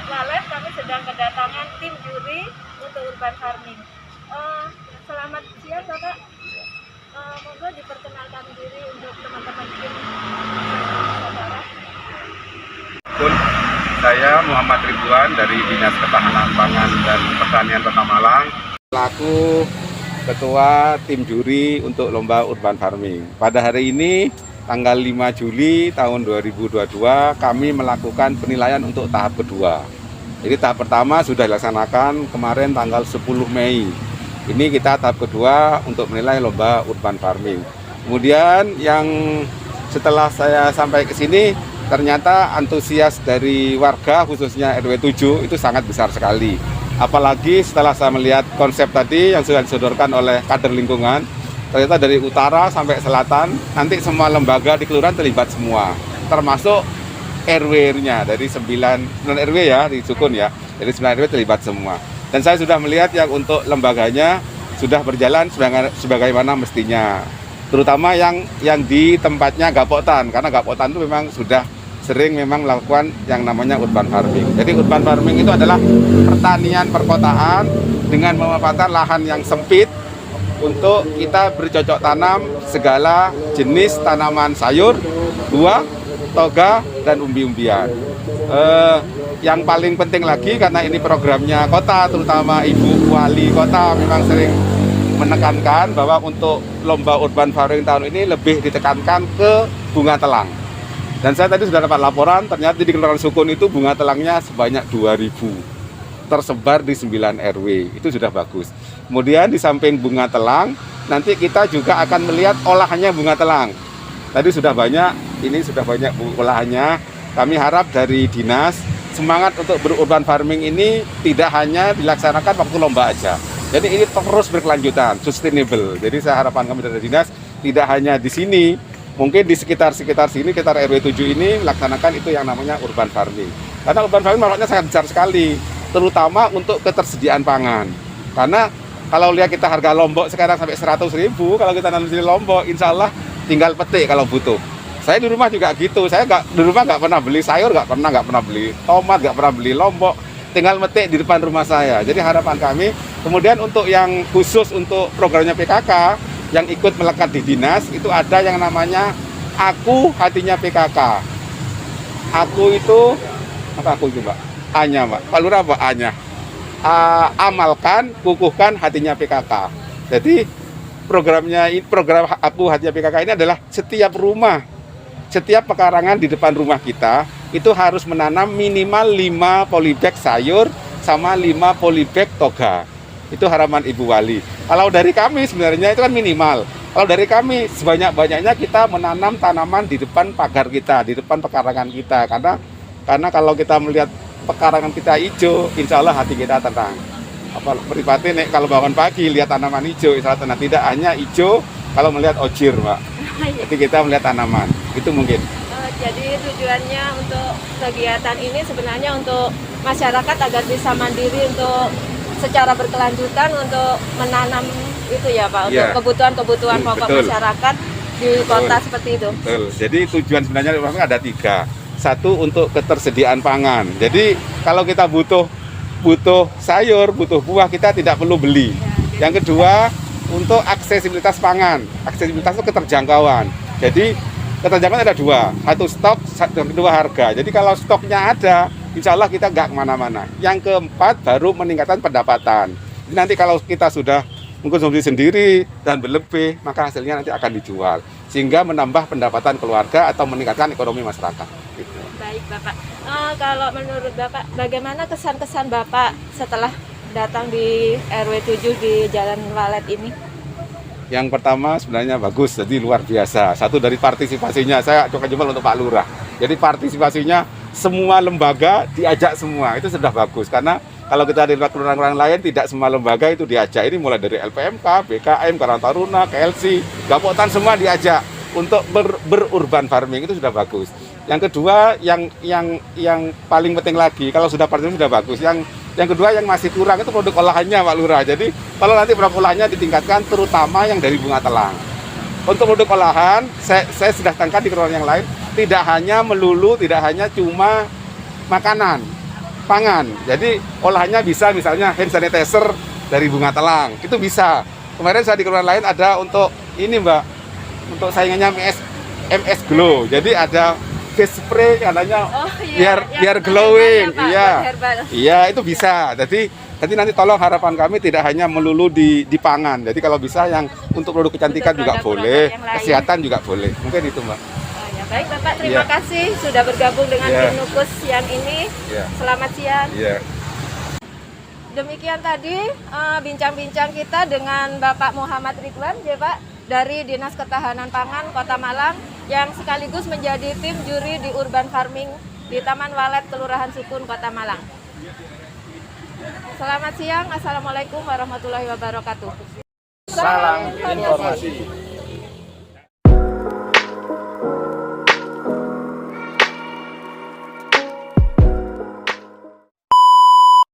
Walet kami sedang kedatangan tim juri untuk urban farming. Selamat siang Bapak. Monggo diperkenalkan diri untuk teman-teman tim saudara. Saya Muhammad Ridwan dari Dinas Ketahanan Pangan dan Pertanian Kota Malang, selaku Ketua Tim Juri untuk Lomba Urban Farming. Pada hari ini, tanggal 5 Juli tahun 2022, kami melakukan penilaian untuk tahap kedua. Jadi tahap pertama sudah dilaksanakan kemarin tanggal 10 Mei. Ini kita tahap kedua untuk menilai Lomba Urban Farming. Kemudian yang setelah saya sampai ke sini, ternyata antusias dari warga khususnya RW 7 itu sangat besar sekali. Apalagi setelah saya melihat konsep tadi yang sudah disodorkan oleh kader lingkungan, ternyata dari utara sampai selatan, nanti semua lembaga di kelurahan terlibat semua, termasuk RW-nya dari 9 RW ya, di Sukun ya, dari 9 RW terlibat semua. Dan saya sudah melihat yang untuk lembaganya sudah berjalan sebagaimana mestinya. Terutama yang di tempatnya Gapotan, karena Gapotan itu memang sudah sering memang melakukan yang namanya urban farming. Jadi urban farming itu adalah pertanian perkotaan dengan memanfaatkan lahan yang sempit untuk kita bercocok tanam segala jenis tanaman sayur, buah, toga, dan umbi-umbian. Yang paling penting lagi karena ini programnya kota, terutama Ibu Wali Kota memang sering menekankan bahwa untuk lomba urban farming tahun ini lebih ditekankan ke bunga telang. Dan saya tadi sudah dapat laporan, ternyata di Kelurahan Sukun itu bunga telangnya sebanyak 2.000, tersebar di 9 RW, itu sudah bagus. Kemudian di samping bunga telang, nanti kita juga akan melihat olahannya bunga telang. Tadi sudah banyak, ini sudah banyak olahannya. Kami harap dari dinas, semangat untuk berurban farming ini tidak hanya dilaksanakan waktu lomba aja. Jadi ini terus berkelanjutan, sustainable. Jadi saya harapan kami dari dinas, tidak hanya di sini, mungkin di sekitar sini, sekitar RW 7 ini melaksanakan itu yang namanya urban farming. Karena urban farming manfaatnya sangat besar sekali, terutama untuk ketersediaan pangan. Karena kalau lihat kita harga Lombok sekarang sampai 100.000, kalau kita nanam di Lombok, insya Allah tinggal petik kalau butuh. Saya di rumah juga gitu, di rumah nggak pernah beli sayur, nggak pernah beli tomat, nggak pernah beli lombok, tinggal metik di depan rumah saya. Jadi harapan kami, kemudian untuk yang khusus untuk programnya PKK, yang ikut melekat di dinas, itu ada yang namanya Aku Hatinya PKK. Aku itu, apa aku itu Mbak? A-nya Mbak, Pak Lurah apa A-nya? Amalkan, kukuhkan hatinya PKK. Jadi program Aku Hatinya PKK ini adalah setiap rumah, setiap pekarangan di depan rumah kita, itu harus menanam minimal 5 polybag sayur sama 5 polybag toga. Itu harapan Ibu Wali. Kalau dari kami sebenarnya itu kan minimal. Kalau dari kami sebanyak-banyaknya kita menanam tanaman di depan pagar kita, di depan pekarangan kita. Karena kalau kita melihat pekarangan kita hijau, insya Allah hati kita tenang. Pribadi nih kalau bangun pagi lihat tanaman hijau, insya Allah tenang. Tidak hanya hijau kalau melihat ojir, Mbak. Jadi kita melihat tanaman. Itu mungkin. Jadi tujuannya untuk kegiatan ini sebenarnya untuk masyarakat agar bisa mandiri untuk secara berkelanjutan untuk menanam itu ya Pak, untuk kebutuhan-kebutuhan pokok masyarakat di kota seperti itu. Betul. Jadi tujuan sebenarnya ada 3. Satu untuk ketersediaan pangan. Jadi kalau kita butuh sayur, butuh buah, kita tidak perlu beli. Yang kedua untuk aksesibilitas pangan. Aksesibilitas itu keterjangkauan. Jadi keterjangkauan ada 2, satu stok, yang kedua harga. Jadi kalau stoknya ada, insya Allah kita nggak kemana-mana. Yang keempat baru meningkatkan pendapatan. Jadi nanti kalau kita sudah mengkonsumsi sendiri dan berlebih, maka hasilnya nanti akan dijual. Sehingga menambah pendapatan keluarga atau meningkatkan ekonomi masyarakat. Gitu. Baik Bapak, kalau menurut Bapak, bagaimana kesan-kesan Bapak setelah datang di RW 7 di Jalan Walet ini? Yang pertama sebenarnya bagus, jadi luar biasa. Satu dari partisipasinya, saya coba jempol untuk Pak Lurah. Jadi partisipasinya semua lembaga diajak semua, itu sudah bagus. Karena kalau kita di kelurahan lain, tidak semua lembaga itu diajak. Ini mulai dari LPMK, BKM, Karang Taruna, KLC, Gapotan, semua diajak untuk berurban farming, itu sudah bagus. Yang kedua, yang paling penting lagi, kalau sudah partisipasi sudah bagus. Yang kedua yang masih kurang itu produk olahannya Pak Lurah. Jadi kalau nanti produk olahannya ditingkatkan, terutama yang dari bunga telang. Untuk produk olahan, saya sudah tangkap di kelurahan yang lain, tidak hanya cuma makanan. pangan. Jadi olahannya bisa misalnya hand sanitizer dari bunga telang, itu bisa. Kemarin saya di kelurahan lain ada untuk ini Mbak, untuk saingannya MS Glow. Jadi ada face spray katanya biar glowing. Iya, itu bisa. Jadi nanti tolong harapan kami tidak hanya melulu di pangan. Jadi kalau bisa yang untuk produk kecantikan juga boleh, kesehatan juga boleh. Mungkin itu Mbak. Baik Bapak, terima kasih sudah bergabung dengan tim Nukus siang ini. Selamat siang. Demikian tadi bincang-bincang kita dengan Bapak Muhammad Ridwan, ya Pak, dari Dinas Ketahanan Pangan Kota Malang yang sekaligus menjadi tim juri di urban farming di Taman Walet Kelurahan Sukun Kota Malang. Selamat siang, assalamualaikum warahmatullahi wabarakatuh. Salam informasi.